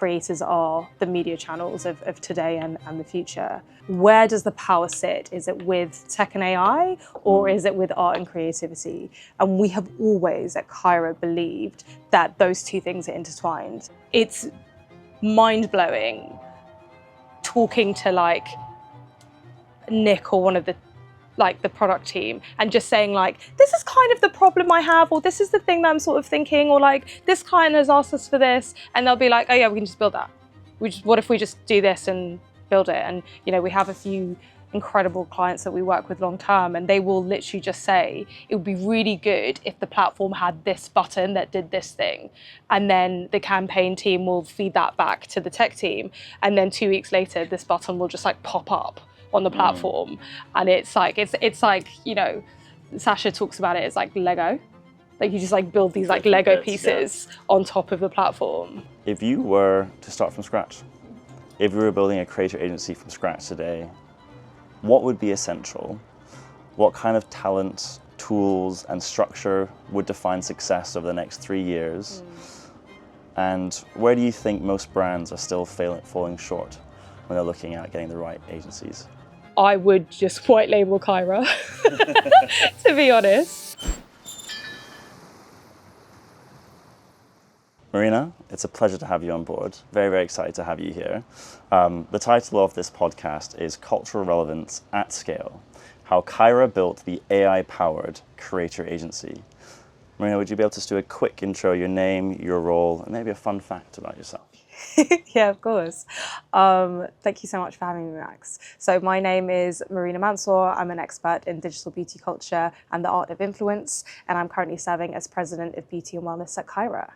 creators are the media channels of today and the future. Where does the power sit? Is it with tech and AI, or is it with art and creativity? And we have always at Kyra believed that those two things are intertwined. It's mind-blowing talking to like Nick or one of the product team and just saying like, this is kind of the problem I have, or this is the thing that I'm sort of thinking, or like this client has asked us for this, and they'll be like, oh yeah, we can just build that. What if we just do this and build it? And you know, we have a few incredible clients that we work with long term, and they will literally just say, it would be really good if the platform had this button that did this thing. And then the campaign team will feed that back to the tech team. And then 2 weeks later, this button will just like pop up on the platform. And it's like, you know, Sasha talks about it as like Lego. Like you just like build these like Lego pieces on top of the platform. If you were to start from scratch, if you were building a creator agency from scratch today, what would be essential? What kind of talent, tools, and structure would define success over the next 3 years? And where do you think most brands are still falling short when they're looking at getting the right agencies? I would just white label Kyra, to be honest. Marina, it's a pleasure to have you on board. Very, very excited to have you here. The title of this podcast is Cultural Relevance at Scale, How Kyra Built the AI-Powered Creator Agency. Marina, would you be able to just do a quick intro, your name, your role, and maybe a fun fact about yourself? Yeah, of course. Thank you so much for having me, Max. So my name is Marina Mansour. I'm an expert in digital beauty culture and the art of influence, and I'm currently serving as president of beauty and wellness at Kyra.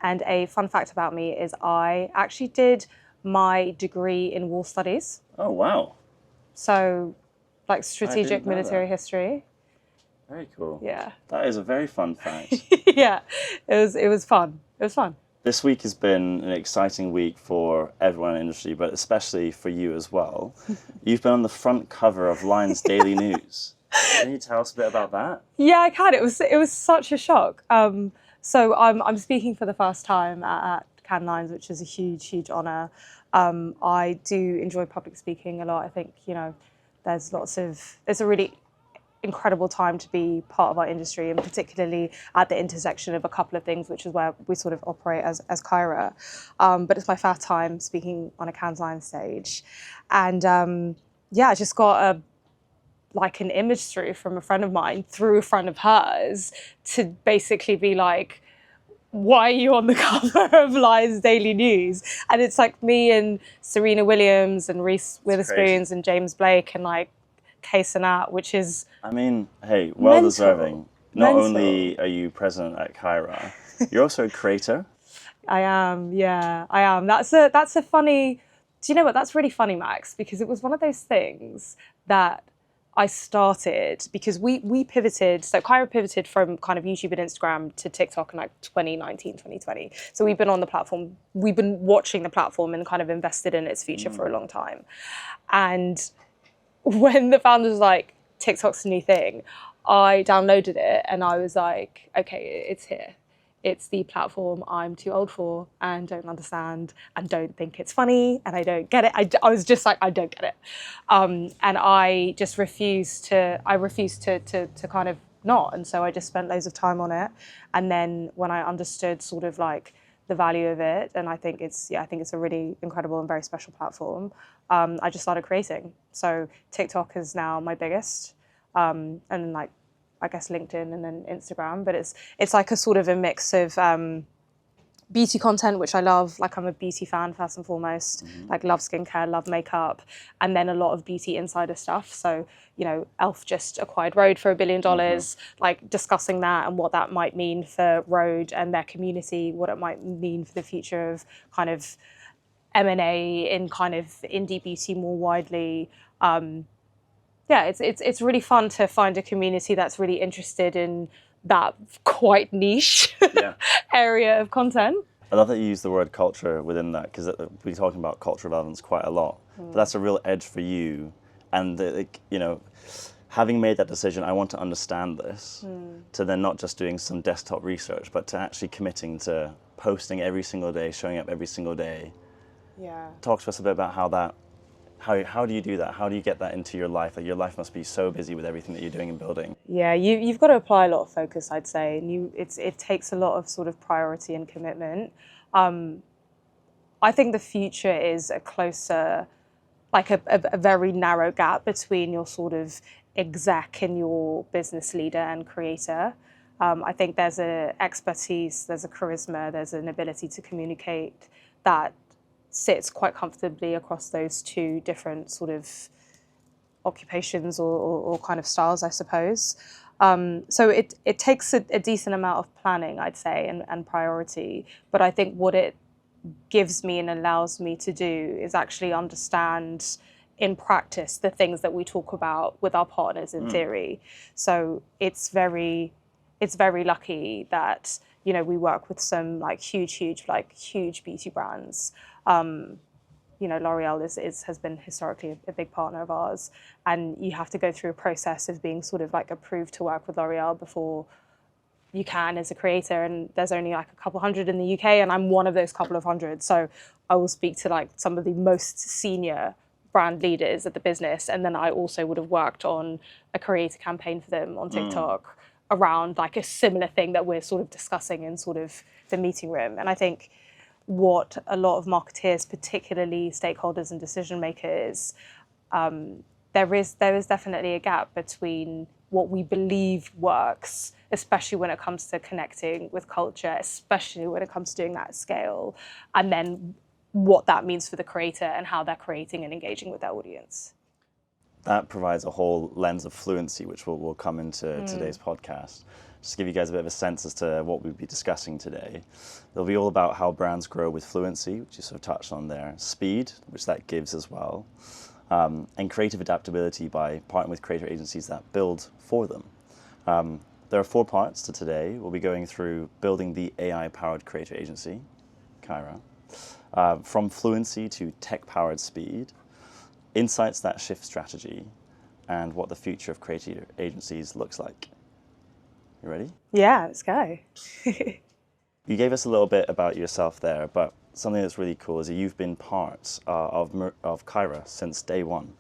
And a fun fact about me is I actually did my degree in war studies. Oh, wow. So like strategic military history. Very cool. Yeah. That is a very fun fact. Yeah, it was fun. It was fun. This week has been an exciting week for everyone in the industry, but especially for you as well. You've been on the front cover of Lions Daily News. Can you tell us a bit about that? Yeah, I can. It was such a shock. So I'm speaking for the first time at Cannes Lions, which is a huge, huge honor. I do enjoy public speaking a lot. I think, you know, it's a really incredible time to be part of our industry, and particularly at the intersection of a couple of things, which is where we sort of operate as Kyra. But it's my first time speaking on a Cannes Lions stage. And yeah, I just got an image through from a friend of mine, through a friend of hers, to basically be like, why are you on the cover of Lions Daily News? And it's like me and Serena Williams and Reese Witherspoon and James Blake and like Kay Sanat, which is, I mean, hey, well deserving. Not only are you president at Kyra, you're also a creator. I am, yeah, I am. That's a funny, do you know what, that's really funny, Max, because it was one of those things that I started because we pivoted, so Kyra pivoted from kind of YouTube and Instagram to TikTok in like 2019, 2020. So we've been on the platform, we've been watching the platform and kind of invested in its future for a long time. And when the founders was like, TikTok's the new thing, I downloaded it and I was like, okay, it's here. It's the platform I'm too old for and don't understand and don't think it's funny and I don't get it. I was just like, I don't get it. And I just refused to kind of not. And so I just spent loads of time on it. And then when I understood sort of like the value of it, and I think it's a really incredible and very special platform, I just started creating. So TikTok is now my biggest, and like, I guess LinkedIn and then Instagram, but it's like a sort of a mix of beauty content, which I love. Like I'm a beauty fan first and foremost, like love skincare, love makeup, and then a lot of beauty insider stuff. So, you know, Elf just acquired Rhode for $1 billion, like discussing that and what that might mean for Rhode and their community, what it might mean for the future of kind of M&A in kind of indie beauty more widely. Yeah, it's really fun to find a community that's really interested in that quite niche area of content. I love that you use the word culture within that, because we're talking about cultural relevance quite a lot. But that's a real edge for you. And, you know, having made that decision, I want to understand this, to then not just doing some desktop research, but to actually committing to posting every single day, showing up every single day, Yeah. Talk to us a bit about how do you do that? How do you get that into your life? Like, your life must be so busy with everything that you're doing and building. Yeah, you've got to apply a lot of focus, I'd say, and it takes a lot of sort of priority and commitment. I think the future is a closer, like a very narrow gap between your sort of exec and your business leader and creator. I think there's a expertise, there's a charisma, there's an ability to communicate that sits quite comfortably across those two different sort of occupations or kind of styles, I suppose. So it takes a decent amount of planning, I'd say, and priority. But I think what it gives me and allows me to do is actually understand in practice the things that we talk about with our partners in theory. So it's very lucky that, you know, we work with some like huge beauty brands. You know, L'Oreal has been historically a big partner of ours, and you have to go through a process of being sort of like approved to work with L'Oreal before you can as a creator, and there's only like a couple hundred in the UK, and I'm one of those couple of hundred. So I will speak to like some of the most senior brand leaders at the business, and then I also would have worked on a creator campaign for them on TikTok around like a similar thing that we're sort of discussing in sort of the meeting room. And I think what a lot of marketeers, particularly stakeholders and decision makers, there is definitely a gap between what we believe works, especially when it comes to connecting with culture, especially when it comes to doing that at scale, and then what that means for the creator and how they're creating and engaging with their audience. That provides a whole lens of fluency, which will come into today's podcast. Just to give you guys a bit of a sense as to what we'll be discussing today. It'll be all about how brands grow with fluency, which you sort of touched on there, speed, which that gives as well, and creative adaptability by partnering with creator agencies that build for them. There are 4 parts to today. We'll be going through building the AI-powered creator agency, Kyra, from fluency to tech-powered speed, insights that shift strategy, and what the future of creative agencies looks like. You ready? Yeah, let's go. You gave us a little bit about yourself there, but something that's really cool is that you've been part of Kyra since day one.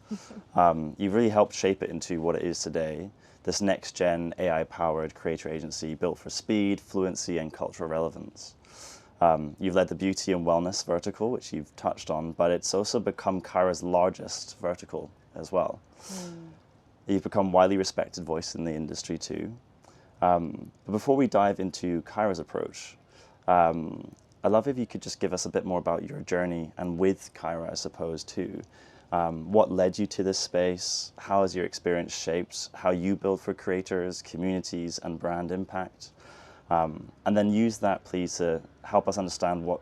You've really helped shape it into what it is today, this next-gen AI-powered creator agency built for speed, fluency, and cultural relevance. You've led the beauty and wellness vertical, which you've touched on, but it's also become Kyra's largest vertical as well. You've become a widely respected voice in the industry too. But before we dive into Kyra's approach, I'd love if you could just give us a bit more about your journey, and with Kyra, I suppose, too. What led you to this space? How has your experience shaped how you build for creators, communities, and brand impact? And then use that, please, to help us understand what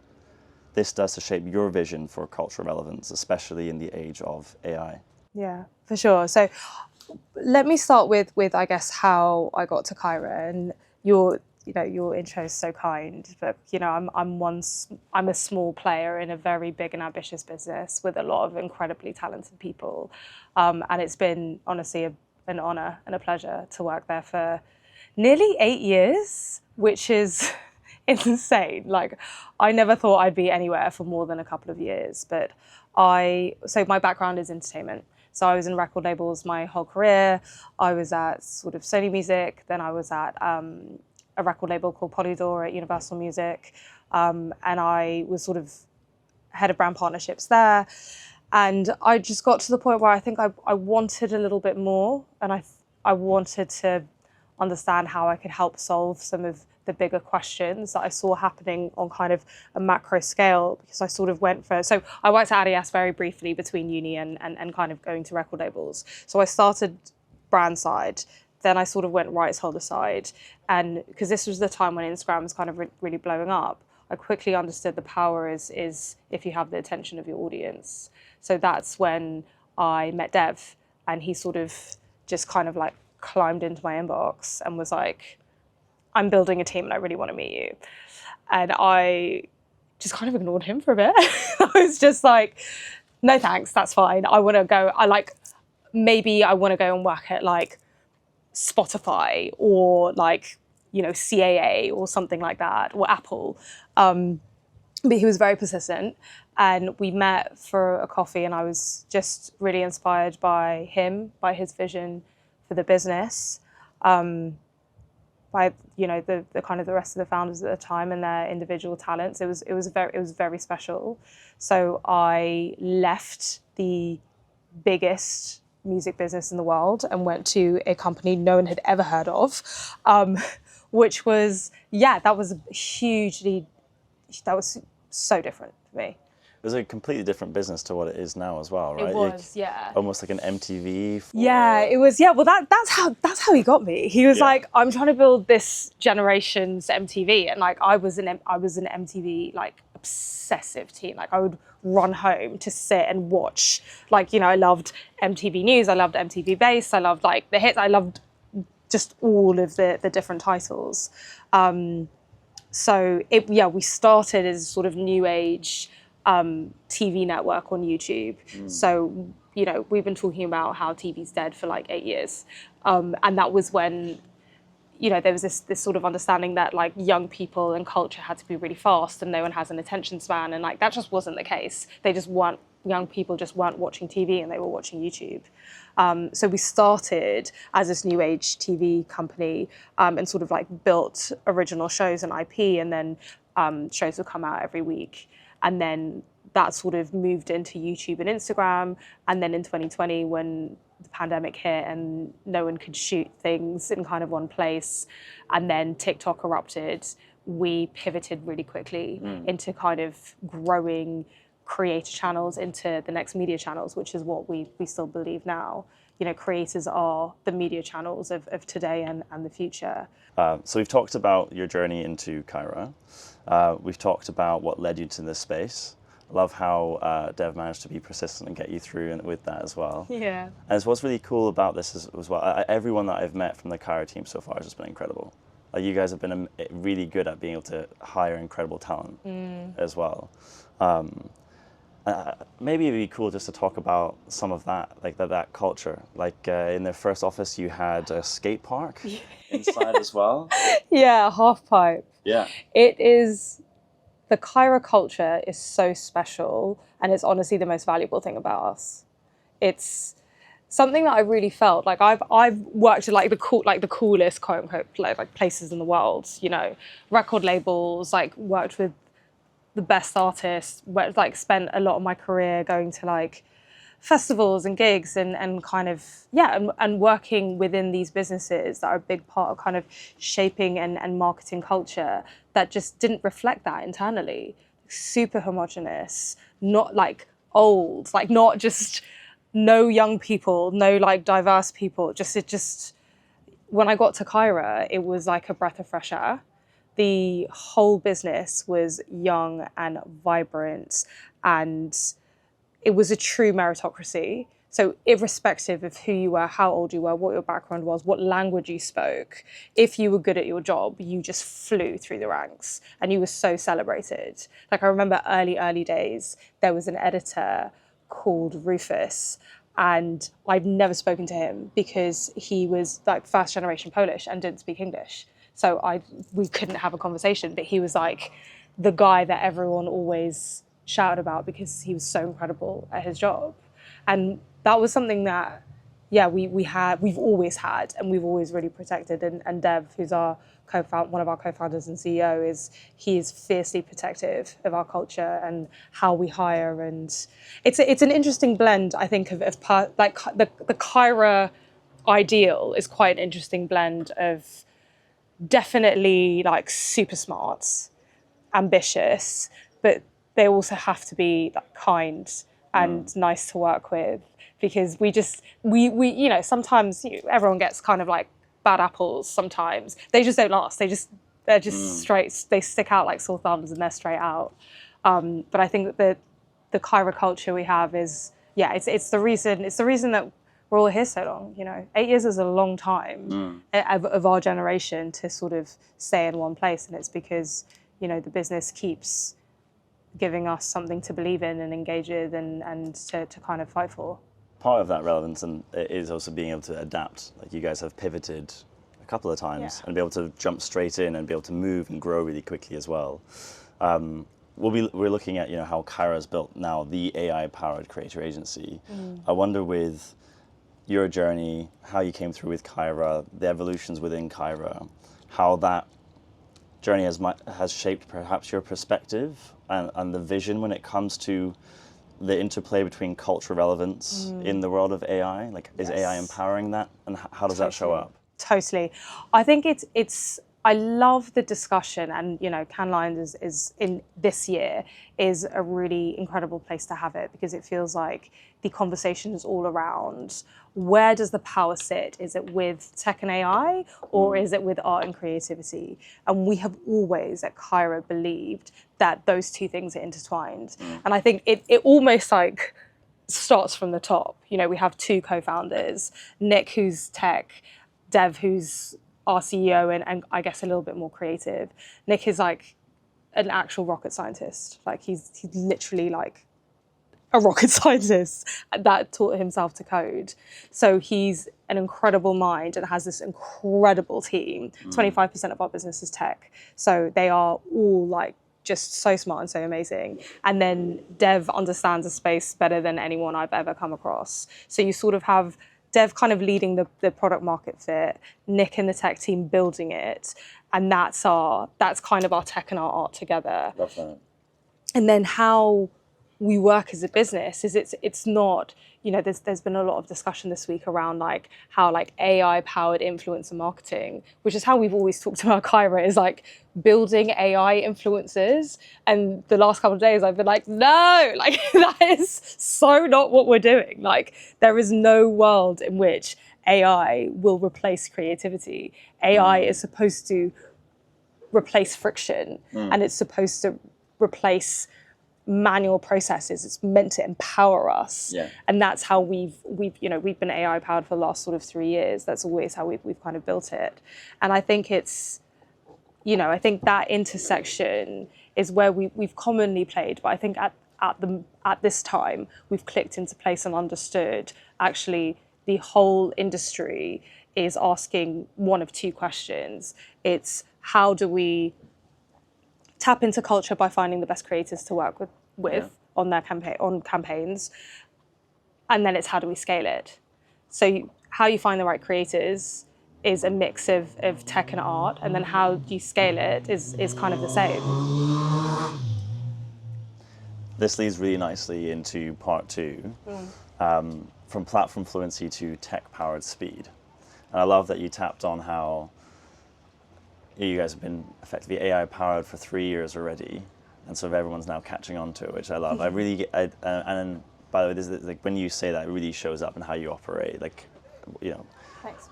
this does to shape your vision for cultural relevance, especially in the age of AI. Yeah, for sure. So let me start with I guess how I got to Kyra, and your intro is so kind, but I'm a small player in a very big and ambitious business with a lot of incredibly talented people, and it's been honestly an honor and a pleasure to work there for nearly 8 years, which is insane. Like, I never thought I'd be anywhere for more than a couple of years, but so my background is entertainment. So I was in record labels my whole career. I was at sort of Sony Music, then I was at a record label called Polydor at Universal Music, and I was sort of head of brand partnerships there. And I just got to the point where I think I wanted a little bit more, and I wanted to understand how I could help solve some of the bigger questions that I saw happening on kind of a macro scale, because I sort of so I worked at Adidas very briefly between uni and kind of going to record labels. So I started brand side, then I sort of went rights holder side. And because this was the time when Instagram was kind of really blowing up, I quickly understood the power is if you have the attention of your audience. So that's when I met Dev, and he sort of just kind of like climbed into my inbox and was like, I'm building a team and I really want to meet you. And I just kind of ignored him for a bit. I was just like, no thanks, that's fine. I want to go, maybe I want to go and work at like Spotify or like, CAA or something like that, or Apple. But he was very persistent. And we met for a coffee, and I was just really inspired by him, by his vision for the business, by the kind of the rest of the founders at the time and their individual talents. It was very special. So I left the biggest music business in the world and went to a company no one had ever heard of, which was that was so different for me. It was a completely different business to what it is now as well, right? It was, yeah. Almost like an MTV. Yeah, it was. Yeah, well, that's how he got me. He was like, I'm trying to build this generation's MTV, and like I was an MTV like obsessive teen. Like I would run home to sit and watch. Like I loved MTV News, I loved MTV Base, I loved like the hits, I loved just all of the different titles. So we started as a sort of new age TV network on YouTube. So, we've been talking about how TV's dead for like 8 years. And that was when, there was this sort of understanding that like young people and culture had to be really fast and no one has an attention span. And like, that just wasn't the case. Young people just weren't watching TV and they were watching YouTube. So we started as this new age TV company and sort of like built original shows and IP, and then shows would come out every week. And then that sort of moved into YouTube and Instagram. And then in 2020, when the pandemic hit and no one could shoot things in kind of one place, and then TikTok erupted, we pivoted really quickly into kind of growing creator channels into the next media channels, which is what we still believe now. Creators are the media channels of today and the future. So we've talked about your journey into Kyra. We've talked about what led you to this space. I love how Dev managed to be persistent and get you through with that as well. Yeah. And what's really cool about this as well, everyone that I've met from the Kyra team so far has just been incredible. Like you guys have been really good at being able to hire incredible talent as well. Maybe it'd be cool just to talk about some of that, like that culture. Like in their first office, you had a skate park inside as well. Yeah, half pipe. Yeah. The Kyra culture is so special, and it's honestly the most valuable thing about us. It's something that I really felt like I've worked at like the coolest quote unquote like places in the world. Record labels, like worked with the best artists, like spent a lot of my career going to like festivals and gigs and kind of and working within these businesses that are a big part of kind of shaping and marketing culture that just didn't reflect that internally. Super homogenous, not like old, like not just no young people, no like diverse people. Just when I got to Kyra, it was like a breath of fresh air. The whole business was young and vibrant, and it was a true meritocracy. So irrespective of who you were, how old you were, what your background was, what language you spoke, if you were good at your job, you just flew through the ranks and you were so celebrated. Like I remember early days, there was an editor called Rufus, and I'd never spoken to him because he was like first generation Polish and didn't speak English. So we couldn't have a conversation, but he was like the guy that everyone always shouted about because he was so incredible at his job. And that was something that, we've always had, and we've always really protected. And Dev, who's one of our co-founders and CEO, he is fiercely protective of our culture and how we hire. And it's an interesting blend, I think, of like the Kyra ideal is quite an interesting blend of definitely like super smart, ambitious, but they also have to be like, kind and nice to work with, because we sometimes everyone gets kind of like bad apples sometimes. They just don't last. They're just straight, they stick out like sore thumbs and they're straight out. But I think that the Kyra culture we have is, it's the reason that we're all here so long. 8 years is a long time of our generation to sort of stay in one place. And it's because, the business keeps giving us something to believe in and engage with and to kind of fight for. Part of that relevance and is also being able to adapt. Like you guys have pivoted a couple of times and be able to jump straight in and be able to move and grow really quickly as well. we're looking at how Kyra's built now the AI-powered creator agency. I wonder with your journey, how you came through with Kyra, the evolutions within Kyra, how that journey has shaped perhaps your perspective and the vision when it comes to the interplay between cultural relevance in the world of AI. Like, is AI empowering that, and how does that show up? Totally. I think I love the discussion, and Cannes Lions is in this year is a really incredible place to have it, because it feels like the conversation is all around where does the power sit? Is it with tech and AI, or is it with art and creativity? And we have always at Kyra believed that those two things are intertwined. And I think it almost like starts from the top. We have two co-founders, Nick, who's tech, Dev, who's our CEO, and I guess a little bit more creative. Nick is like an actual rocket scientist. Like he's literally like a rocket scientist that taught himself to code. So he's an incredible mind and has this incredible team. 25% of our business is tech. So they are all like just so smart and so amazing. And then Dev understands the space better than anyone I've ever come across. So you sort of have Dev kind of leading the product market fit, Nick and the tech team building it. And that's kind of our tech and our art together. Love that. And then how we work as a business is it's not, there's been a lot of discussion this week around like how like AI powered influencer marketing, which is how we've always talked about Kyra, is like building AI influencers. And the last couple of days I've been like, no, like that is so not what we're doing. Like there is no world in which AI will replace creativity. AI is supposed to replace friction, and it's supposed to replace manual processes. It's meant to empower us, and that's how we've been AI powered for the last sort of 3 years. That's always how we've kind of built it. And I think it's, I think that intersection is where we've commonly played. But I think at this time we've clicked into place and understood actually the whole industry is asking one of two questions. It's how do we tap into culture by finding the best creators to work with on campaigns, and then it's how do we scale it. So how you find the right creators is a mix of tech and art, and then how you scale it is kind of the same. This leads really nicely into part 2, from platform fluency to tech-powered speed. And I love that you tapped on how you guys have been effectively AI-powered for 3 years already, and sort of everyone's now catching on to it, which I love. I really get, and by the way, this is like when you say that, it really shows up in how you operate. Like, Thanks,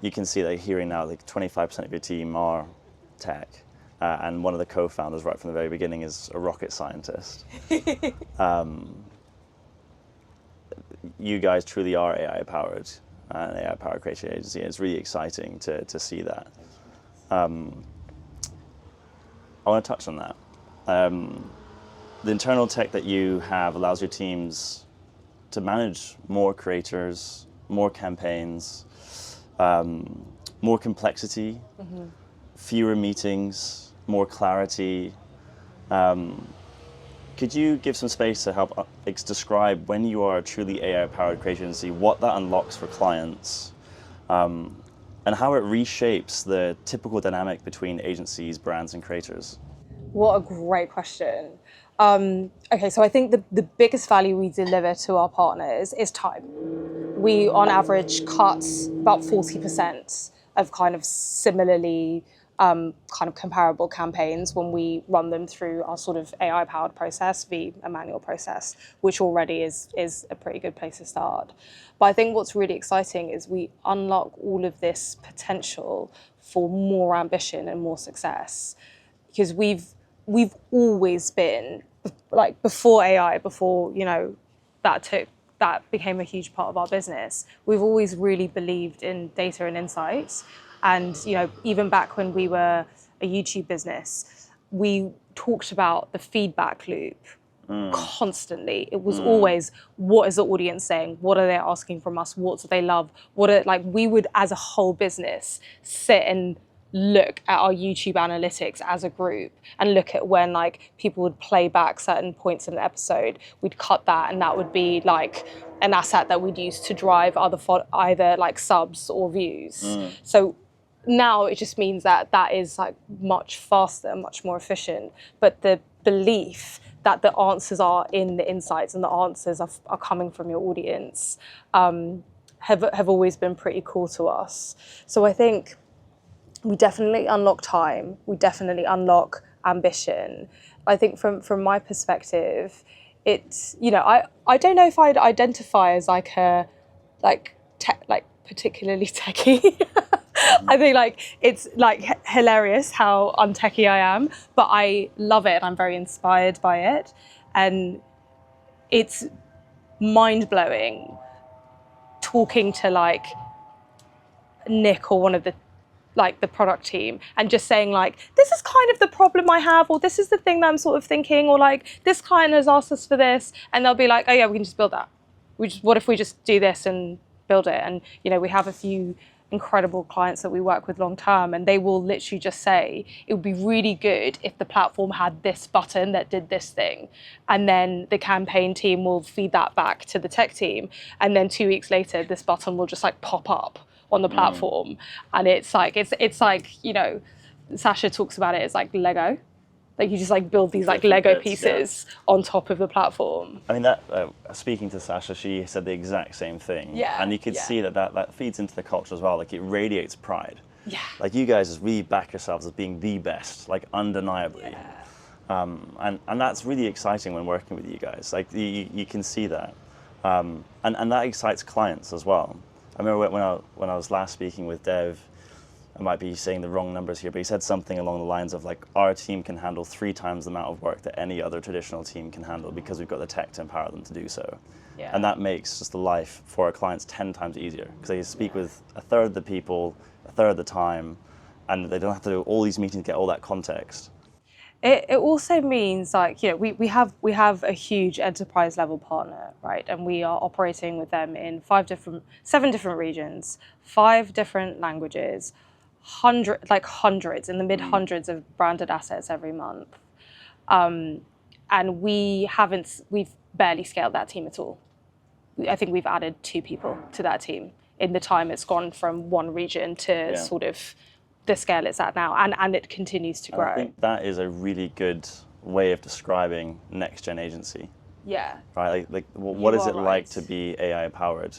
you can see, like, hearing now, like 25% of your team are tech, and one of the co-founders right from the very beginning is a rocket scientist. You guys truly are AI-powered, an AI-powered creative agency. It's really exciting to see that. I want to touch on that. The internal tech that you have allows your teams to manage more creators, more campaigns, more complexity, fewer meetings, more clarity. Could you give some space to help describe, when you are a truly AI-powered creative agency, what that unlocks for clients, and how it reshapes the typical dynamic between agencies, brands, and creators? What a great question. Okay, so I think the biggest value we deliver to our partners is time. We, on average, cut about 40% of kind of similarly kind of comparable campaigns when we run them through our sort of AI-powered process via a manual process, which already is a pretty good place to start. But I think what's really exciting is we unlock all of this potential for more ambition and more success, because we've always been, like, before AI, before that became a huge part of our business, we've always really believed in data and insights. And even back when we were a YouTube business, we talked about the feedback loop constantly. It was always, what is the audience saying? What are they asking from us? What do they love? We would, as a whole business, sit and look at our YouTube analytics as a group and look at when like people would play back certain points in an episode, we'd cut that, and that would be like an asset that we'd use to drive either like subs or views. So now it just means that is like much faster, much more efficient. But the belief that the answers are in the insights and the answers are coming from your audience have always been pretty cool to us. So I think we definitely unlock time. We definitely unlock ambition. I think from my perspective, it's, you know, I don't know if I'd identify as like particularly techie. I think like it's like hilarious how untechy I am, but I love it. I'm very inspired by it, and it's mind blowing talking to like Nick or one of the product team and just saying like, this is kind of the problem I have, or this is the thing that I'm sort of thinking, or like this client has asked us for this, and they'll be like, oh yeah, we can just build that. What if we just do this and build it? And you know, we have a few incredible clients that we work with long term, and they will literally just say, it would be really good if the platform had this button that did this thing, and then the campaign team will feed that back to the tech team, and then 2 weeks later this button will just like pop up on the platform. And it's like, you know, Sasha talks about it as like Lego. Like you just like build these like Lego pieces on top of the platform. I mean, that speaking to Sasha, she said the exact same thing. Yeah. And you could see that feeds into the culture as well. Like it radiates pride. Yeah. Like you guys just really back yourselves as being the best, like undeniably. Yeah. And that's really exciting when working with you guys. Like you can see that. And that excites clients as well. I remember when I was last speaking with Dev, I might be saying the wrong numbers here, but he said something along the lines of like, our team can handle 3 times the amount of work that any other traditional team can handle because we've got the tech to empower them to do so. Yeah. And that makes just the life for our clients 10 times easier because they speak with a third of the people, a third of the time, and they don't have to do all these meetings to get all that context. It also means like, you know, we have a huge enterprise level partner, right? And we are operating with them in 7 different regions, 5 different languages, hundreds in the mid hundreds of branded assets every month. And we've barely scaled that team at all. I think we've added 2 people to that team in the time it's gone from 1 region to sort of the scale it's at now, and it continues to grow. I think that is a really good way of describing next-gen agency. Yeah. Right? Like what is it like to be AI powered?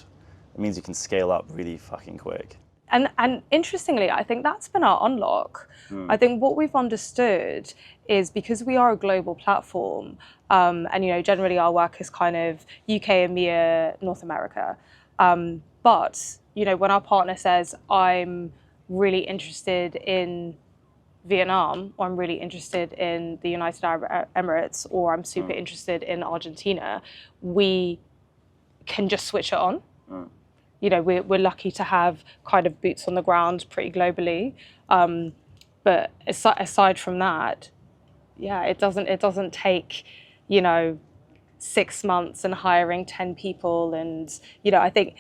It means you can scale up really fucking quick. And interestingly, I think that's been our unlock. I think what we've understood is because we are a global platform, and you know, generally our work is kind of UK, EMEA, North America. But you know, when our partner says, I'm really interested in Vietnam, or I'm really interested in the United Arab Emirates, or I'm super interested in Argentina, we can just switch it on. You know, we're lucky to have kind of boots on the ground pretty globally. But aside from that, yeah, it doesn't take, you know, 6 months and hiring 10 people. And, you know, I think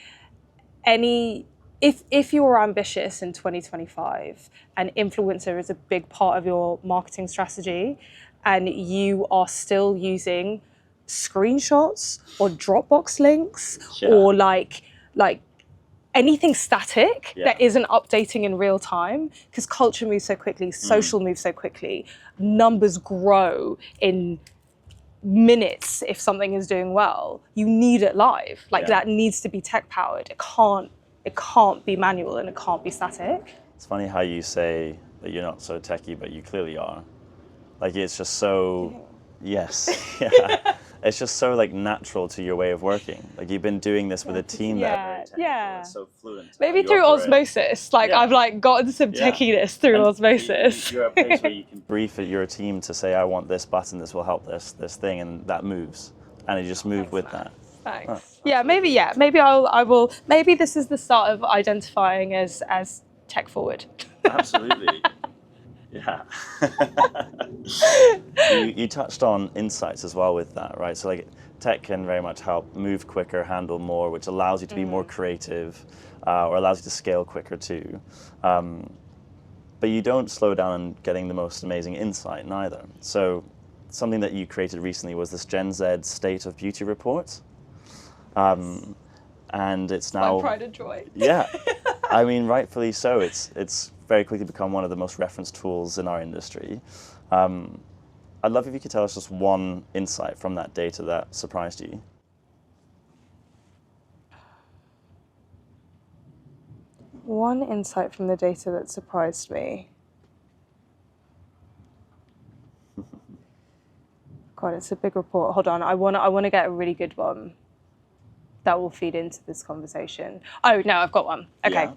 if you're ambitious in 2025 and influencer is a big part of your marketing strategy, and you are still using screenshots or Dropbox links or like anything static that isn't updating in real time, because culture moves so quickly, social moves so quickly, numbers grow in minutes if something is doing well. You need it live. Like that needs to be tech powered. It can't be manual and it can't be static. It's funny how you say that you're not so techie, but you clearly are. Like it's just so, it's just so like natural to your way of working. Like you've been doing this with a team that is so fluent. Maybe through osmosis. Like I've like gotten some techiness through osmosis. You're at a place where you can brief your team to say, I want this button, this will help this thing, and that moves. And you just move with that. Thanks. Maybe I will. Maybe this is the start of identifying as tech forward. Absolutely. Yeah. You touched on insights as well with that, right? So like tech can very much help move quicker, handle more, which allows you to be more creative, or allows you to scale quicker too. But but you don't slow down on getting the most amazing insight neither. So something that you created recently was this Gen Z State of Beauty report. And it's now... My pride and joy. Yeah. I mean, rightfully so. It's very quickly become one of the most referenced tools in our industry. I'd love if you could tell us just one insight from that data that surprised you. One insight from the data that surprised me. God, it's a big report. Hold on, I want to get a really good one that will feed into this conversation. Oh no, I've got one. Okay. Yeah.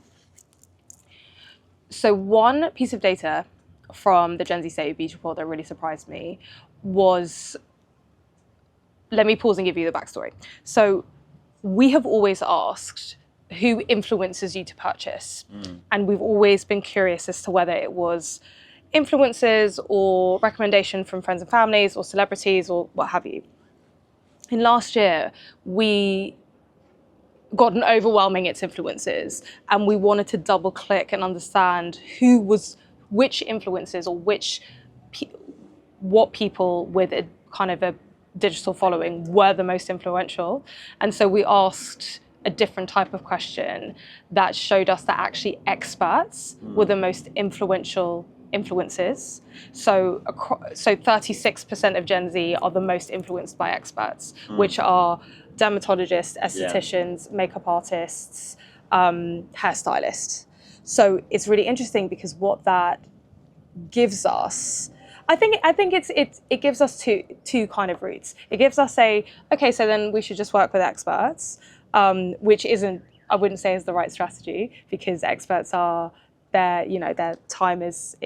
So one piece of data from the Gen Z State of Beauty report that really surprised me was, let me pause and give you the backstory. So we have always asked who influences you to purchase. And we've always been curious as to whether it was influencers or recommendation from friends and families or celebrities or what have you. In last year, we got an overwhelming it's influencers, and we wanted to double click and understand which influencers or what people with a kind of a digital following were the most influential. And so we asked a different type of question that showed us that actually experts were the most influential influencers. So 36% of Gen Z are the most influenced by experts, which are dermatologists, estheticians, makeup artists, hairstylists. So it's really interesting because what that gives us, I think it gives us two kind of routes. It gives us okay, so then we should just work with experts, which I wouldn't say is the right strategy, because experts are their time is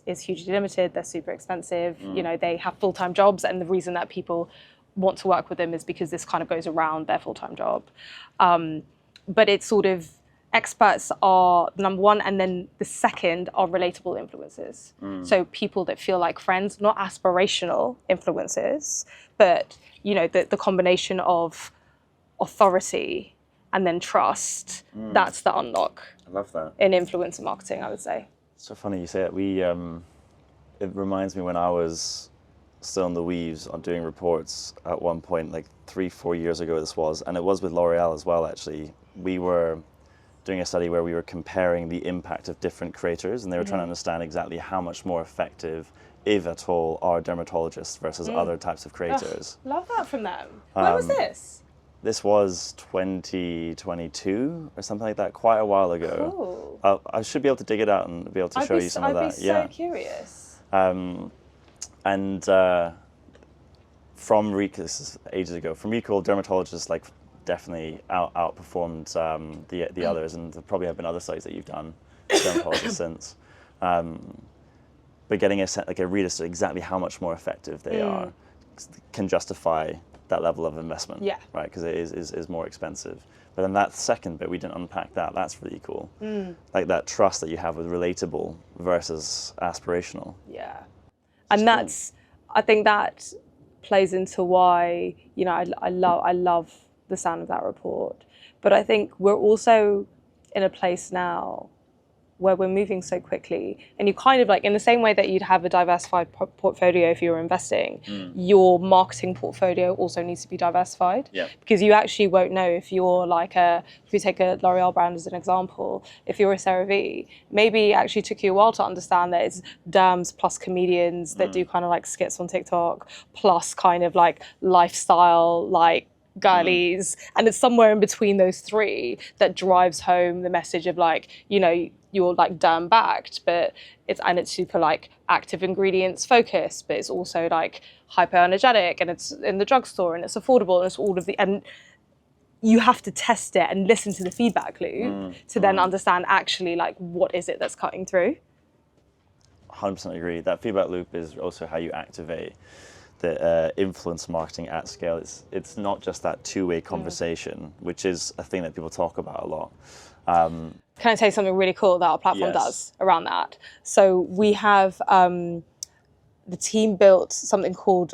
hugely limited. They're super expensive. They have full-time jobs, and the reason that people want to work with them is because this kind of goes around their full-time job. But it's sort of, experts are number one, and then the second are relatable influencers. So people that feel like friends, not aspirational influencers, but the combination of authority and then trust. That's the unlock. I love that. In influencer marketing, I would say. So funny you say it. It reminds me when I was still in the weaves on doing reports at one point, like 3-4 years ago this was, and it was with L'Oreal as well actually. We were doing a study where we were comparing the impact of different creators, and they were trying to understand exactly how much more effective, if at all, are dermatologists versus other types of creators. Oh, love that from them. When was this? This was 2022 or something like that, quite a while ago. Cool. I should be able to dig it out and be able to show you some of that. I'd be so curious. And from recall, this is ages ago, from recall, dermatologists definitely outperformed the others, and there probably have been other studies that you've done dermatologists since. But getting a read as to exactly how much more effective they are can justify that level of investment, right? Because it is more expensive. But then that second bit, we didn't unpack that. That's really cool. Like that trust that you have with relatable versus aspirational. Yeah, and I think that plays into why I love the sound of that report. But I think we're also in a place now where we're moving so quickly, and you kind of in the same way that you'd have a diversified portfolio if you were investing, your marketing portfolio also needs to be diversified. Because you actually won't know if you're if you take a L'Oreal brand as an example, if you're a CeraVe, maybe it actually took you a while to understand that it's derms plus comedians that do kind of skits on TikTok, plus kind of lifestyle, girlies, and it's somewhere in between those three that drives home the message of you're derm backed, but it's super active ingredients focused, but it's also hypoenergetic, and it's in the drugstore, and it's affordable, and it's all of and you have to test it and listen to the feedback loop to then understand actually what is it that's cutting through. 100% agree. That feedback loop is also how you activate the influence marketing at scale. It's not just that two-way conversation, which is a thing that people talk about a lot. Can I tell you something really cool that our platform does around that? So we have the team built something called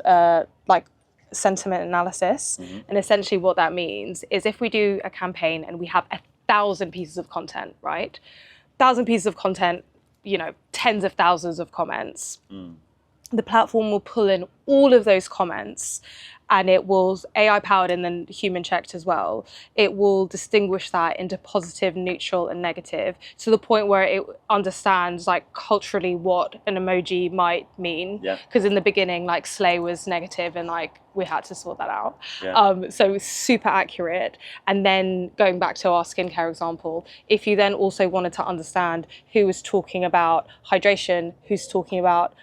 sentiment analysis, and essentially what that means is if we do a campaign and we have 1,000 pieces of content, right? 1,000 pieces of content, tens of thousands of comments. The platform will pull in all of those comments, and it will, AI powered and then human checked as well, it will distinguish that into positive, neutral and negative, to the point where it understands like culturally what an emoji might mean. Because in the beginning, like slay was negative and like we had to sort that out. So it's super accurate. And then going back to our skincare example, if you then also wanted to understand who was talking about hydration, who's talking about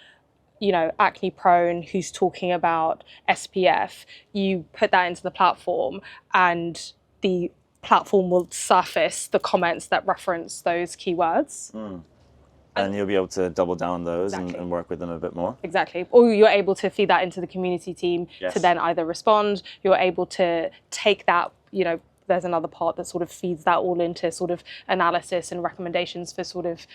acne prone, who's talking about SPF, you put that into the platform and the platform will surface the comments that reference those keywords. And you'll be able to double down on those and work with them a bit more. Exactly. Or you're able to feed that into the community team to then either respond, you're able to take that, there's another part that sort of feeds that all into sort of analysis and recommendations for sort of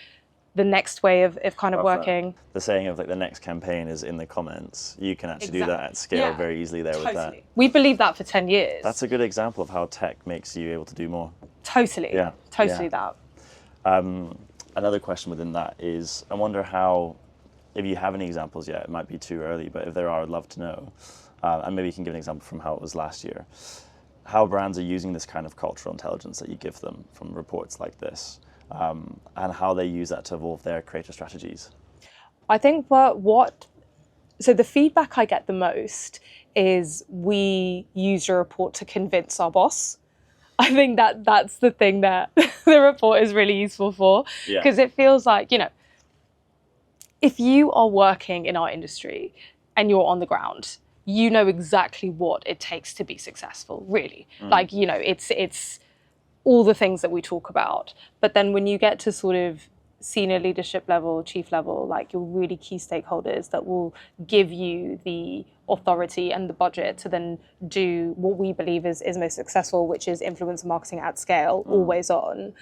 the next way of kind of working. The saying of like the next campaign is in the comments. You can actually do that at scale very easily there with that. We believed that for 10 years. That's a good example of how tech makes you able to do more. Totally. That. Another question within that is, I wonder how, if you have any examples yet, it might be too early, but if there are, I'd love to know. And maybe you can give an example from how it was last year. How brands are using this kind of cultural intelligence that you give them from reports like this. And how they use that to evolve their creator strategies. I think so the feedback I get the most is we use your report to convince our boss. I think that's the thing that the report is really useful for, because it feels like, if you are working in our industry and you're on the ground, you know exactly what it takes to be successful, really. Like, it's all the things that we talk about. But then when you get to sort of senior leadership level, chief level, like your really key stakeholders that will give you the authority and the budget to then do what we believe is most successful, which is influencer marketing at scale, always on.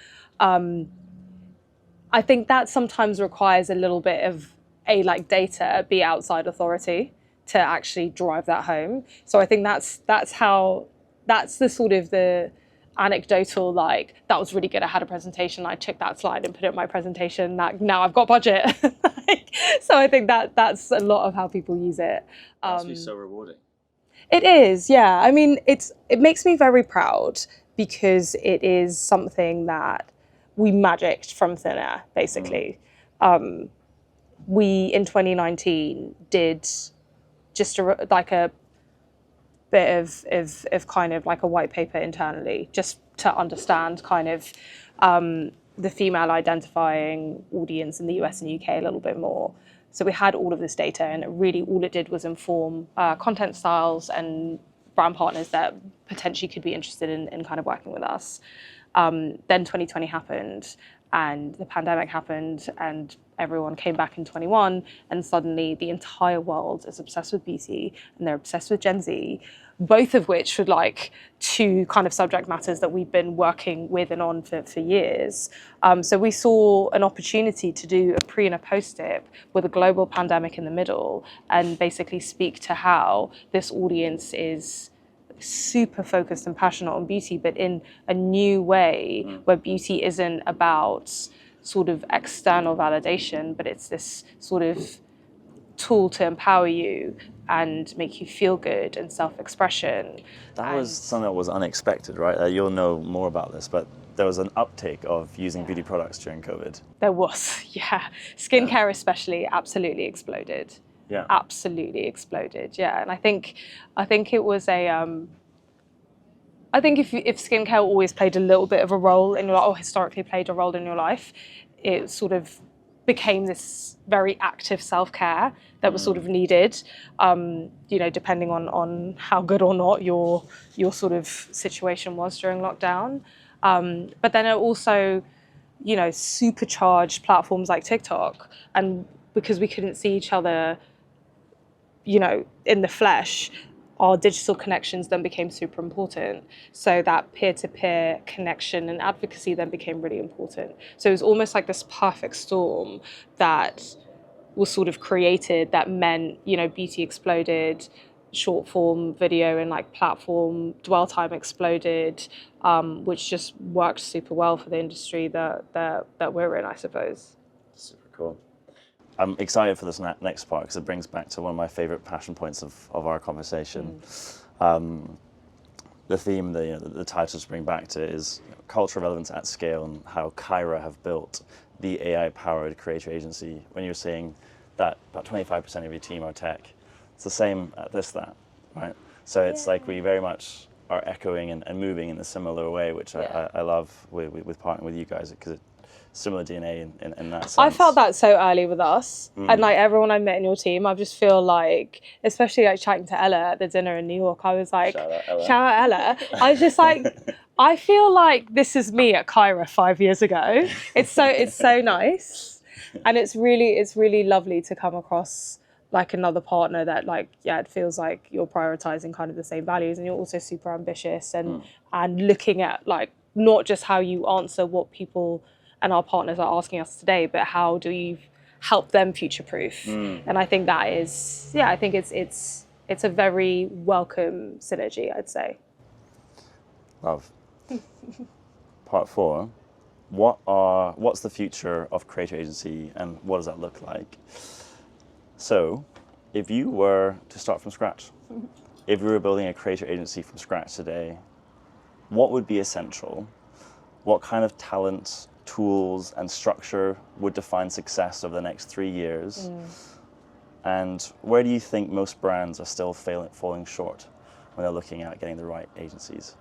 I think that sometimes requires a little bit of data be outside authority to actually drive that home. So I think that's the sort of the anecdotal, like, that was really good, I had a presentation, I took that slide and put it in my presentation, that now I've got budget. So I think that's a lot of how people use it. That must be so rewarding. It is, yeah. I mean, it makes me very proud, because it is something that we magicked from thin air, basically. We, in 2019, did just a bit of kind of like a white paper internally, just to understand kind of the female identifying audience in the US and UK a little bit more. So we had all of this data, and really all it did was inform content styles and brand partners that potentially could be interested in kind of working with us. Then 2020 happened, and the pandemic happened, and everyone came back in 21, and suddenly the entire world is obsessed with beauty, and they're obsessed with Gen Z, both of which were like two kind of subject matters that we've been working with and on for years. So we saw an opportunity to do a pre and a post dip with a global pandemic in the middle, and basically speak to how this audience is super focused and passionate on beauty, but in a new way, where beauty isn't about sort of external validation, but it's this sort of tool to empower you and make you feel good and self-expression. That was something that was unexpected, right? You'll know more about this, but there was an uptake of using beauty products during COVID. There was, yeah. Skincare especially absolutely exploded. Yeah. Absolutely exploded, yeah. And I think it was I think if skincare always played a little bit of a role in your life, or historically played a role in your life, it sort of became this very active self-care that was sort of needed, depending on how good or not your sort of situation was during lockdown. But then it also, supercharged platforms like TikTok, and because we couldn't see each other, in the flesh, our digital connections then became super important. So that peer-to-peer connection and advocacy then became really important. So it was almost like this perfect storm that was sort of created that meant, beauty exploded, short form video and like platform dwell time exploded, which just worked super well for the industry that we're in, I suppose. Super Cool. I'm excited for this next part because it brings back to one of my favorite passion points of our conversation. The theme, the title to bring back to is cultural relevance at scale, and how Kyra have built the AI-powered creator agency. When you're saying that about 25% of your team are tech, it's the same at ThisThat, right? So it's like we very much are echoing and moving in a similar way, which I love with partnering with you guys, because it's similar DNA in that sense. I felt that so early with us, and like everyone I met in your team, I just feel like, especially like chatting to Ella at the dinner in New York, I was like, shout out Ella. I was just like, I feel like this is me at Kyra 5 years ago. It's so nice, and it's really lovely to come across like another partner that like, it feels like you're prioritizing kind of the same values, and you're also super ambitious and looking at like not just how you answer what people and our partners are asking us today, but how do you help them future-proof? And I think that is, I think it's a very welcome synergy, I'd say. Love. Part 4. What's the future of creator agency, and what does that look like? So, if you were to start from scratch, if you were building a creator agency from scratch today, what would be essential? What kind of talent, tools, and structure would define success over the next 3 years? And where do you think most brands are still falling short when they're looking at getting the right agencies?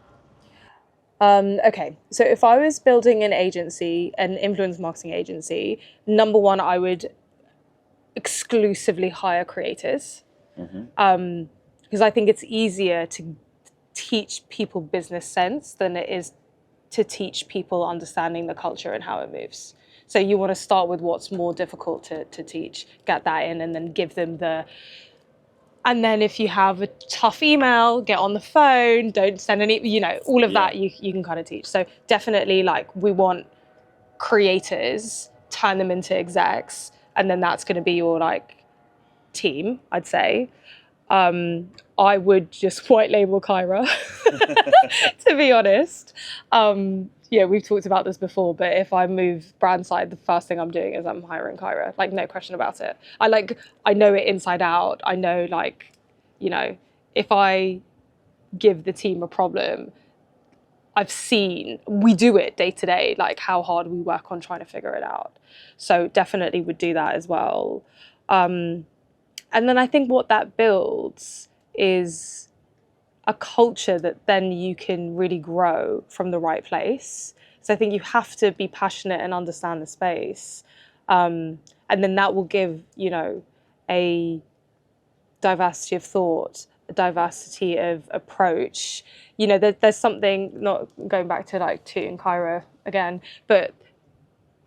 Okay, so if I was building an agency, an influence marketing agency, number one, I would exclusively hire creators, because I think it's easier to teach people business sense than it is to teach people understanding the culture and how it moves. So you want to start with what's more difficult to teach, get that in, and then give them and then if you have a tough email, get on the phone, don't send any, all of that you can kind of teach. So definitely, like, we want creators, turn them into execs, and then that's going to be your like team, I'd say. I would just white label Kyra, to be honest. We've talked about this before, but if I move brand side, the first thing I'm doing is I'm hiring Kyra, like, no question about it. I know it inside out. I know, like, if I give the team a problem, I've seen, we do it day to day, like how hard we work on trying to figure it out. So definitely would do that as well. And then I think what that builds is a culture that then you can really grow from the right place. So I think you have to be passionate and understand the space. And then that will give, a diversity of thought, a diversity of approach. There's something, not going back to like Toot and Kyra again, but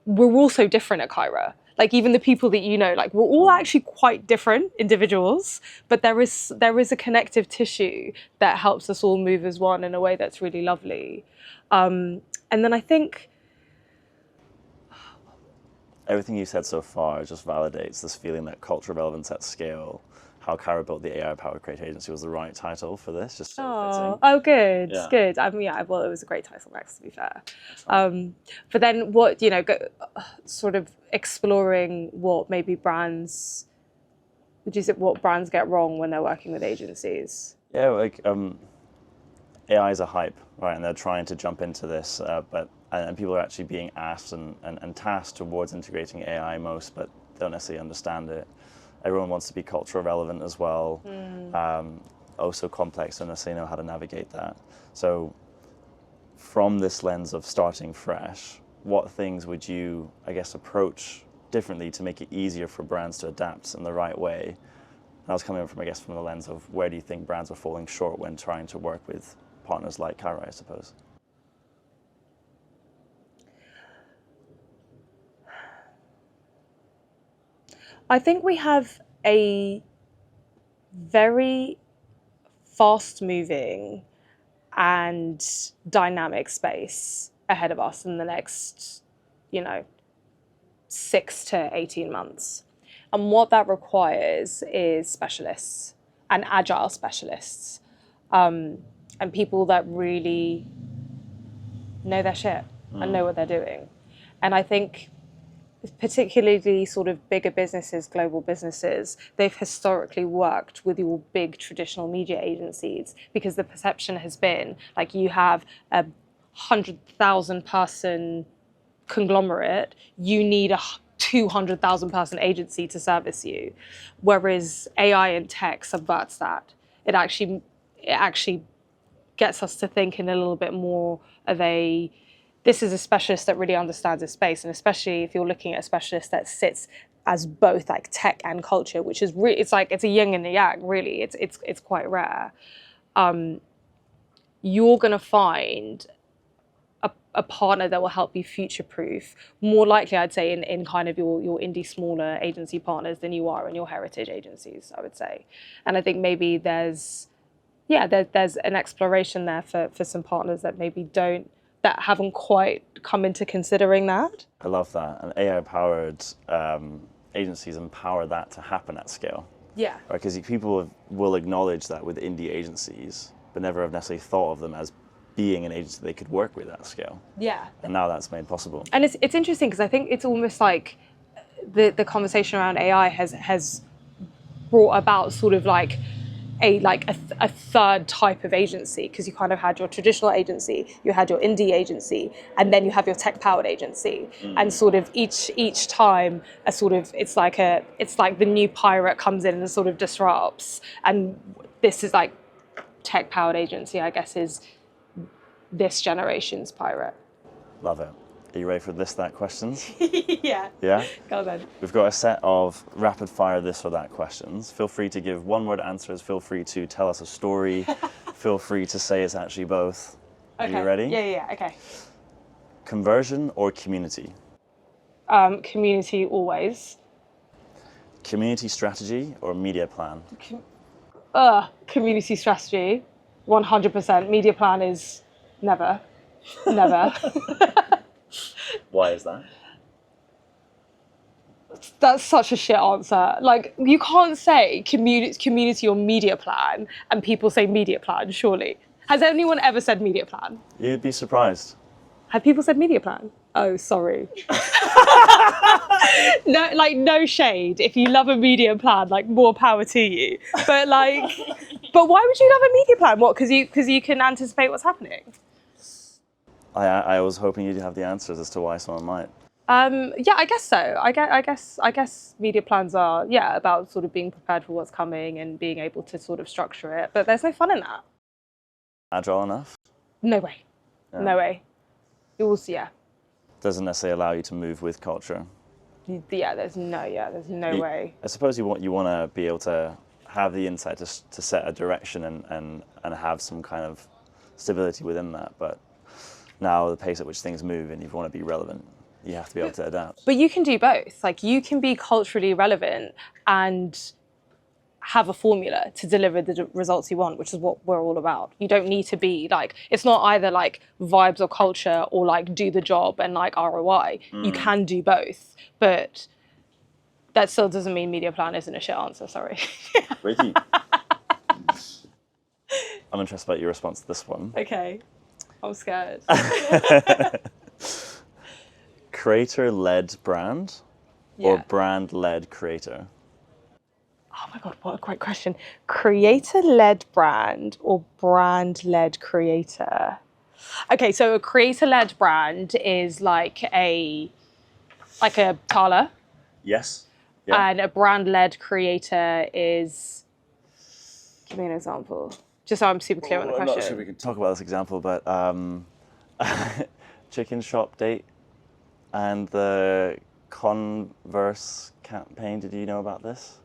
we're all so different at Kyra. Like, even the people that like, we're all actually quite different individuals, but there is a connective tissue that helps us all move as one in a way that's really lovely. And then I think everything you said so far just validates this feeling that cultural relevance at scale, how Kyra built the AI-powered creator agency, was the right title for this. Just so fitting. Oh, good, Yeah. good. Well, it was a great title, Max, to be fair. But then what, sort of exploring what maybe brands, what brands get wrong when they're working with agencies? Yeah, like AI is a hype, right? And they're trying to jump into this, and people are actually being asked and tasked towards integrating AI most, but they don't necessarily understand it. Everyone wants to be cultural relevant as well. Also complex, and necessarily know how to navigate that. So from this lens of starting fresh, what things would you, I guess, approach differently to make it easier for brands to adapt in the right way? And I was coming from, I guess, from the lens of where do you think brands are falling short when trying to work with partners like Kyra, I suppose? I think we have a very fast-moving and dynamic space ahead of us in the next, 6 to 18 months. And what that requires is specialists and agile specialists, and people that really know their shit and know what they're doing. And I think particularly sort of bigger businesses, global businesses, they've historically worked with your big traditional media agencies because the perception has been like you have a 100,000 person conglomerate, you need a 200,000 person agency to service you. Whereas AI and tech subverts that. It actually gets us to think in a little bit more of a, this is a specialist that really understands this space, and especially if you're looking at a specialist that sits as both like tech and culture, which is really, it's like it's a yin and a yang. Really, it's quite rare. You're gonna find a partner that will help you future-proof, more likely, I'd say, in kind of your indie smaller agency partners than you are in your heritage agencies, I would say. And I think maybe there's an exploration there for some partners that maybe that haven't quite come into considering that. I love that. And AI-powered agencies empower that to happen at scale. Yeah. Because people will acknowledge that with indie agencies, but never have necessarily thought of them as being an agency they could work with at scale. Yeah. And now that's made possible. And it's interesting because I think it's almost like the conversation around AI has brought about sort of like a third type of agency, because you kind of had your traditional agency, you had your indie agency, and then you have your tech-powered agency. And sort of each time it's like the new pirate comes in and sort of disrupts. And this is like tech-powered agency, I guess, is this generation's pirate. Love it. Are you ready for ThisThat questions? Yeah. Yeah? Go then. We've got a set of rapid fire this or that questions. Feel free to give one word answers. Feel free to tell us a story. Feel free to say it's actually both. Okay. Are you ready? Yeah, okay. Conversion or community? Community always. Community strategy or media plan? Community strategy, 100%. Media plan is never. Never. Why is that? That's such a shit answer. Like, you can't say community or media plan and people say media plan, surely. Has anyone ever said media plan? You'd be surprised. Have people said media plan? Oh, sorry. No shade. If you love a media plan, like, more power to you. But why would you love a media plan? What? Because you can anticipate what's happening. I was hoping you'd have the answers as to why someone might. Yeah, I guess so. I guess media plans are about sort of being prepared for what's coming and being able to sort of structure it. But there's no fun in that. Agile enough? No way. Yeah. No way. It was Doesn't necessarily allow you to move with culture. Yeah, there's no way. I suppose you want to be able to have the insight to set a direction and have some kind of stability within that. But now the pace at which things move, and if you want to be relevant, you have to be able to adapt. But you can do both. Like, you can be culturally relevant and have a formula to deliver the results you want, which is what we're all about. You don't need to be like, it's not either like vibes or culture or like do the job and like ROI. You can do both, but that still doesn't mean media plan isn't a shit answer, sorry. Ricky. I'm interested about your response to this one. Okay, I'm scared. Creator-led brand or brand-led creator? Oh my God, what a great question. Creator-led brand or brand-led creator? Okay, so a creator-led brand is like a Tala. Yes. Yeah. And a brand-led creator is, give me an example, just so I'm super clear on the question. I'm not sure we can talk about this example, but chicken shop date and the Converse campaign. Did you know about this?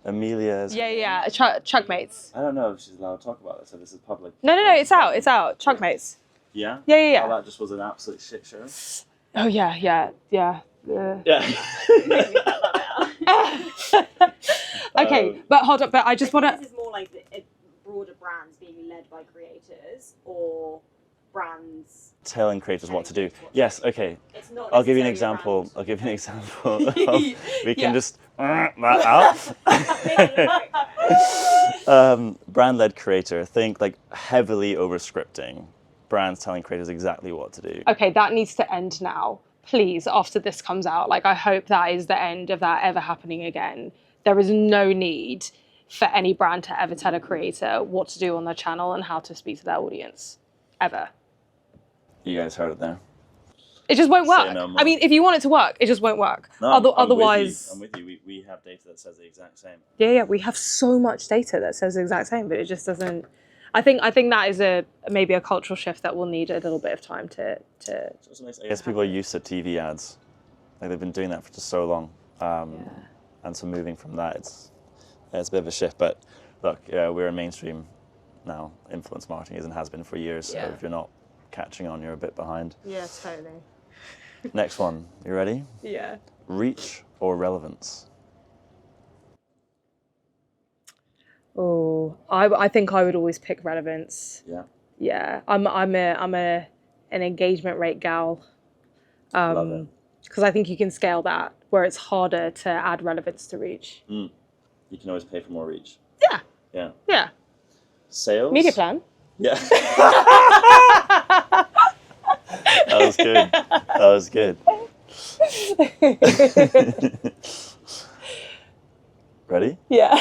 Amelia's. Yeah. Chugmates. I don't know if she's allowed to talk about this, so this is public. No, it's out. Chugmates. Yeah? Yeah. Oh, that just was an absolute shit show. Oh, yeah. Yeah. Okay, but hold up. But I just want to. This is more like broader brands being led by creators or brands telling creators what to do. Yes, okay. It's not I'll give you an example. We can just that out. Brand-led creator. Think like heavily over-scripting. Brands telling creators exactly what to do. Okay, that needs to end now. please, after this comes out, like I hope that is the end of that ever happening again. There is no need for any brand to ever tell a creator what to do on their channel and how to speak to their audience, ever. You guys heard it there. It just won't work. No more. I mean, if you want it to work, it just won't work. No, Otherwise, I'm with you. We have data that says the exact same. Yeah, we have so much data that says the exact same, but it just doesn't. I think that is maybe a cultural shift that will need a little bit of time to. I guess people are used to TV ads, like they've been doing that for just so long, and so moving from that, it's a bit of a shift. But look, we're in mainstream now. Influence marketing is and has been for years. So if you're not catching on, you're a bit behind. Yeah, totally. Next one, you ready? Yeah. Reach or relevance? Oh, I think I would always pick relevance. Yeah. Yeah, I'm an engagement rate gal. Love it. Because I think you can scale that where it's harder to add relevance to reach. You can always pay for more reach. Yeah. Yeah. Yeah. Sales. Media plan. Yeah. That was good. That was good. Ready? Yeah.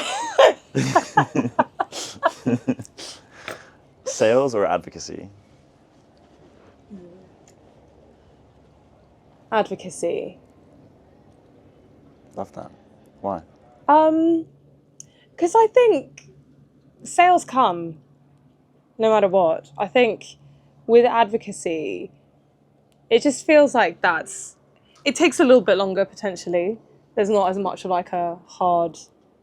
Sales or advocacy? Advocacy. Love that. Why? Because I think sales come no matter what. I think with advocacy, it just feels like it takes a little bit longer potentially. There's not as much of like a hard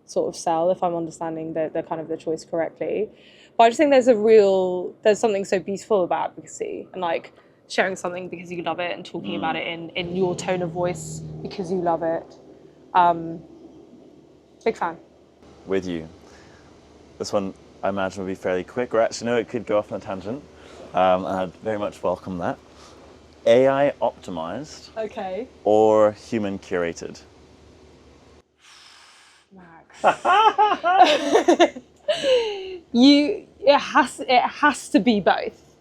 sort of sell, if I'm understanding the kind of the choice correctly. But I just think there's something so beautiful about advocacy and like sharing something because you love it and talking about it in your tone of voice because you love it. Big fan. With you. This one I imagine will be fairly quick, or actually no, it could go off on a tangent. And I'd very much welcome that. AI optimized Okay. or human curated? Max. It has to be both.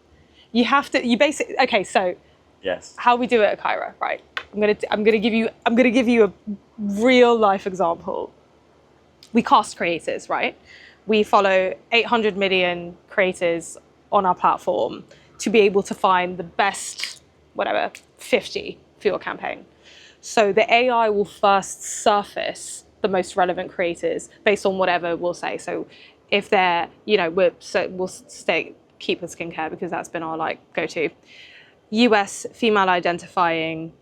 Okay, so Yes. how we do it at Kyra, right? I'm gonna give you a real life example. We cast creators, right? We follow 800 million creators on our platform to be able to find the best, 50 for your campaign. So the AI will first surface the most relevant creators based on whatever we'll say. So if they're, we'll keep with skincare because that's been our like go-to. US female identifying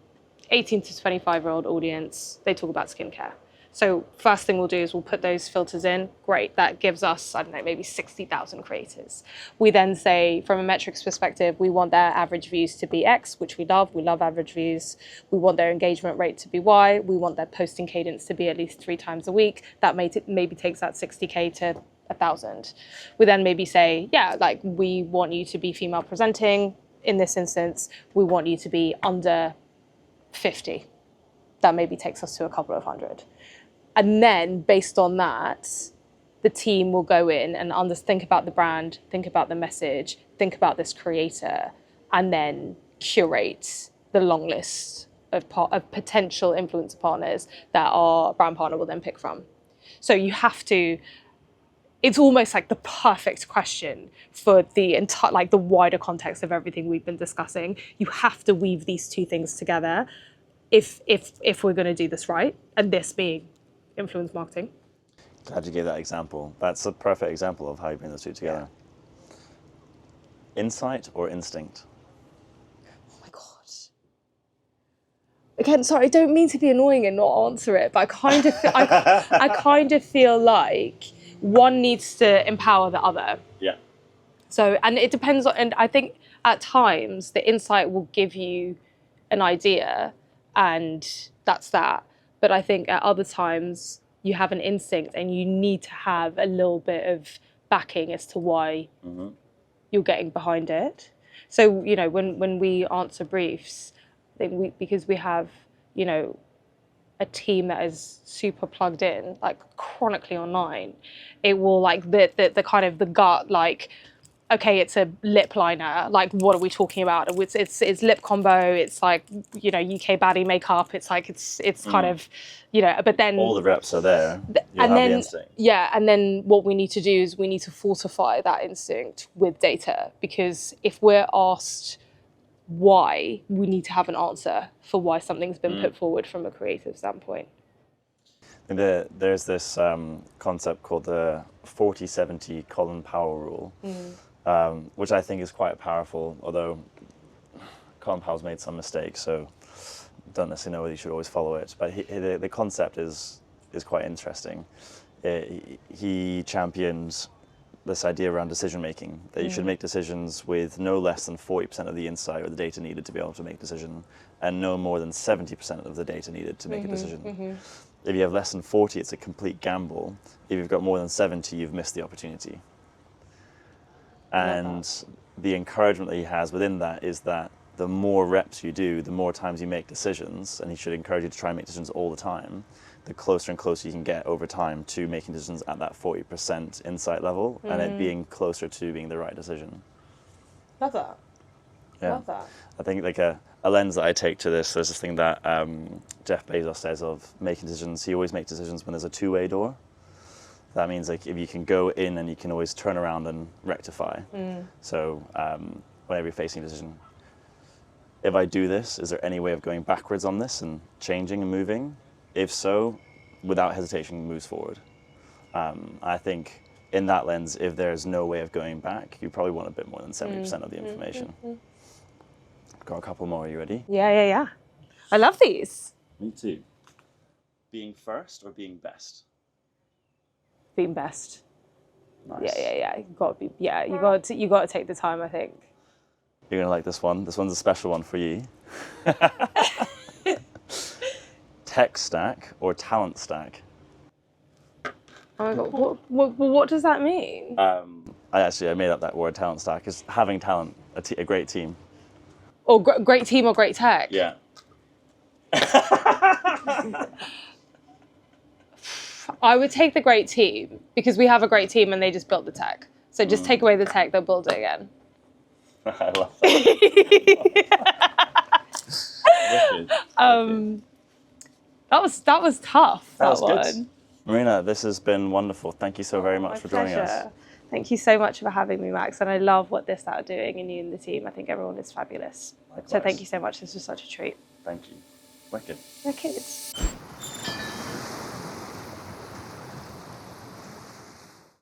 18 to 25-year-old audience, they talk about skincare. So first thing we'll do is we'll put those filters in. Great, that gives us, maybe 60,000 creators. We then say, from a metrics perspective, we want their average views to be X, which we love average views. We want their engagement rate to be Y. We want their posting cadence to be at least 3 times a week. That maybe takes that 60K to 1,000. We then maybe say, we want you to be female presenting. In this instance, we want you to be under 50. That maybe takes us to a couple of hundred. And then based on that, the team will go in and think about the brand, think about the message, think about this creator, and then curate the long list of potential influencer partners that our brand partner will then pick from. So you have to, it's almost like the perfect question for the entire, the wider context of everything we've been discussing. You have to weave these two things together if we're going to do this right, and this being influence marketing. Glad you gave that example. That's a perfect example of how you bring those two together. Yeah. Insight or instinct? Oh my God. Again, sorry, I don't mean to be annoying and not answer it, but I kind of feel like one needs to empower the other. Yeah. So, and it depends on, and I think at times the insight will give you an idea and that's that. But I think at other times you have an instinct and you need to have a little bit of backing as to why you're getting behind it. So, when we answer briefs, I think because we have, a team that is super plugged in, chronically online, it will the kind of the gut, okay, it's a lip liner. Like, what are we talking about? It's lip combo. It's like, you know, UK baddie makeup. It's like it's kind of, you know. But then All the reps are there. You'll and have then the instinct. yeah, and then what we need to do is we need to fortify that instinct with data, because if we're asked why, we need to have an answer for why something's been put forward from a creative standpoint. There's this concept called the 40-70 Colin Powell rule, which I think is quite powerful, although Colin Powell's made some mistakes, so don't necessarily know whether you should always follow it. But the concept is quite interesting. He championed this idea around decision making, that you should make decisions with no less than 40% of the insight or the data needed to be able to make a decision, and no more than 70% of the data needed to make a decision. If you have less than 40, it's a complete gamble. If you've got more than 70, you've missed the opportunity. And the encouragement that he has within that is that the more reps you do, the more times you make decisions, and he should encourage you to try and make decisions all the time, the closer and closer you can get over time to making decisions at that 40% insight level, and it being closer to being the right decision. Love that. Yeah. Love that. I think like a lens that I take to this, there's this thing that Jeff Bezos says of making decisions. He always makes decisions when there's a two-way door. That means like if you can go in and you can always turn around and rectify. So whenever you're facing a decision, if I do this, is there any way of going backwards on this and changing and moving? If so, without hesitation, moves forward. I think in that lens, if there's no way of going back, you probably want a bit more than 70% of the information. Got a couple more, are you ready? Yeah. I love these. Me too. Being first or being best? Being best. Nice. Yeah. You got to take the time, I think. You're gonna like this one. This one's a special one for you. Tech stack or talent stack? Oh my God, what does that mean? I made up that word, talent stack. Is having talent, a great team. Or great team or great tech? Yeah. I would take the great team, because we have a great team and they just built the tech. So just take away the tech, they'll build it again. I love that. That was tough. That was one. good. Marina, this has been wonderful. Thank you so very much for joining us. Thank you so much for having me, Max. And I love what ThisThat are doing, and you and the team. I think everyone is fabulous. Likewise. So thank you so much. This was such a treat. Thank you. Wicked. Wicked.